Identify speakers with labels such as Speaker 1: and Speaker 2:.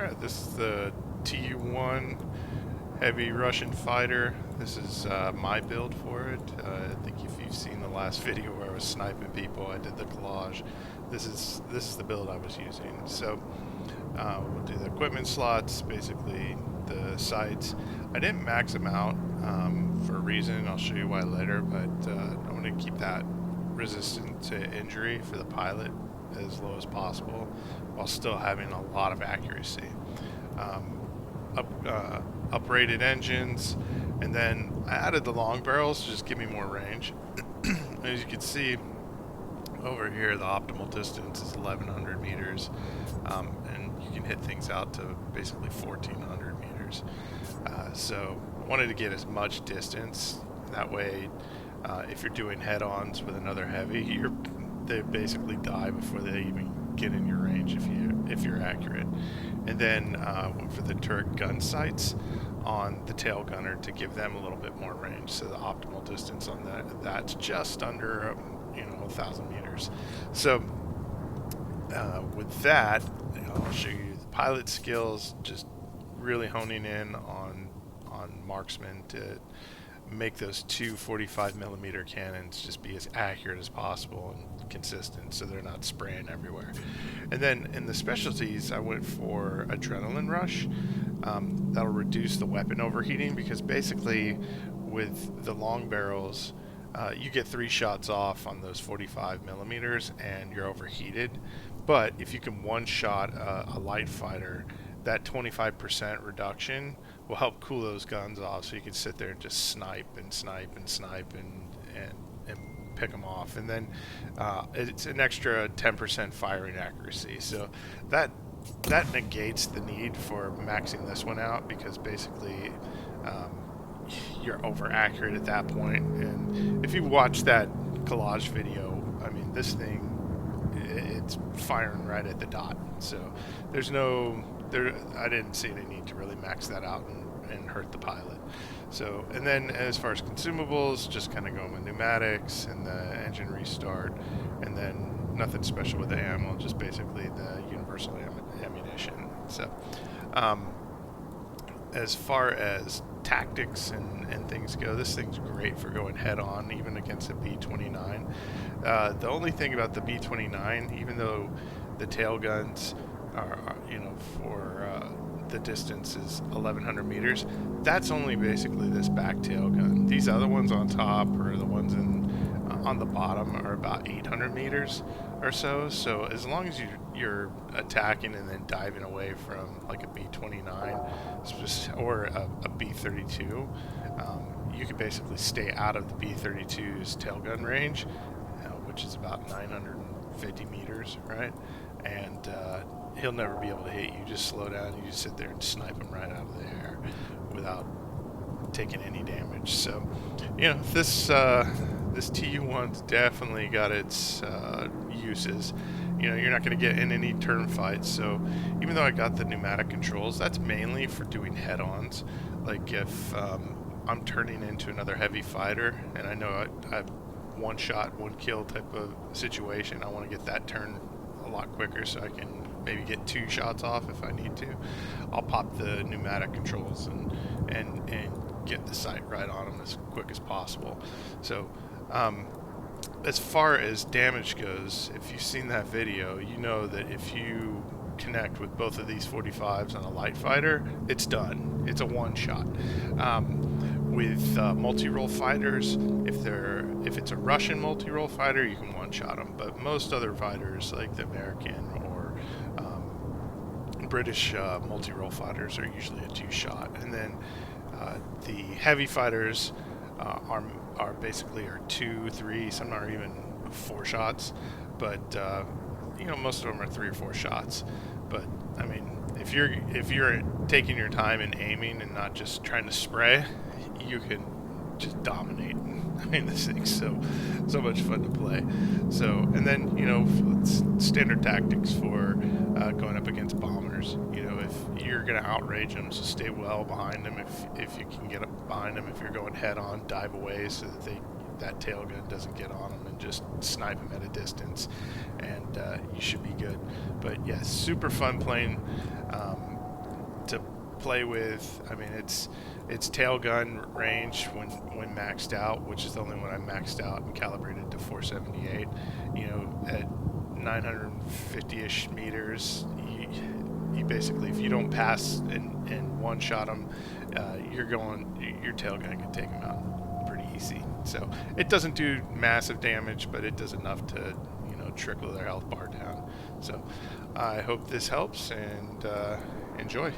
Speaker 1: Alright, this is the Tu-1 heavy Russian fighter. This is my build for it. I think if you've seen the last video where I was sniping people, I did the collage. This is the build I was using. So we'll do the equipment slots, basically the sights. I didn't max them out for a reason. I'll show you why later, but I want to keep that resistant to injury for the pilot as low as possible while still having a lot of accuracy. Uprated engines, and then I added the long barrels to just give me more range. As you can see over here, the optimal distance is 1100 meters, and you can hit things out to basically 1400 meters. So I wanted to get as much distance, that way if you're doing head-ons with another heavy, they basically die before they even get in your range if you're accurate. And then went for the turret gun sights on the tail gunner to give them a little bit more range. So the optimal distance on that's just under 1,000 meters. So with that, I'll show you the pilot skills, just really honing in on marksman to make those two 45mm cannons just be as accurate as possible and consistent so they're not spraying everywhere. And then in the specialties, I went for adrenaline rush. That'll reduce the weapon overheating, because basically with the long barrels, you get 3 shots off on those 45mm and you're overheated. But if you can one-shot a light fighter, that 25% reduction will help cool those guns off, so you can sit there and just snipe and pick them off. And then it's an extra 10% firing accuracy, so that negates the need for maxing this one out, because basically you're over accurate at that point. And if you watch that collage video, I mean, this thing, it's firing right at the dot. So I didn't see any need to really max that out and hurt the pilot. So, and then as far as consumables, just kind of going with pneumatics and the engine restart, and then nothing special with the ammo, just basically the universal ammunition. So as far as tactics and things go, this thing's great for going head-on, even against a B-29. The only thing about the B-29, even though the tail guns are for the distance is 1100 meters, that's only basically this back tail gun. These other ones on top, or the ones on the bottom, are about 800 meters or so. So as long as you're attacking and then diving away from like a B-29 or a B-32, you can basically stay out of the B-32's tail gun range, which is about 950 meters, right? And he'll never be able to hit you. Just slow down, you just sit there and snipe him right out of the air without taking any damage. So, this Tu-1's definitely got its uses. You're not going to get in any turn fights. So even though I got the pneumatic controls, that's mainly for doing head-ons. Like if I'm turning into another heavy fighter and I know I one shot, one kill type of situation, I want to get that turn a lot quicker so I can maybe get 2 shots off if I need to. I'll pop the pneumatic controls and get the sight right on them as quick as possible. So as far as damage goes, if you've seen that video, you know that if you connect with both of these 45s on a light fighter, it's done. It's a one-shot. With multi-role fighters, if it's a Russian multi-role fighter, you can one-shot them. But most other fighters, like the American or British multi-role fighters, are usually a 2-shot. And then the heavy fighters are basically 2, 3, some are even 4 shots. But most of them are 3 or 4 shots. But I mean, if you're taking your time and aiming and not just trying to spray, you can just dominate. I mean, this thing's so much fun to play. So, and then it's standard tactics for going up against bombers. If you're gonna outrage them, so stay well behind them. If you can get up behind them, if you're going head on, dive away so that that tail gun doesn't get on them, and just snipe them at a distance, and you should be good. But yeah, super fun playing play with. I mean, it's tail gun range when maxed out, which is the only one I maxed out and calibrated to 478. You know, at 950-ish meters, you basically, if you don't pass and one shot them, your tail gun can take them out pretty easy. So it doesn't do massive damage, but it does enough to, you know, trickle their health bar down. So I hope this helps, and enjoy.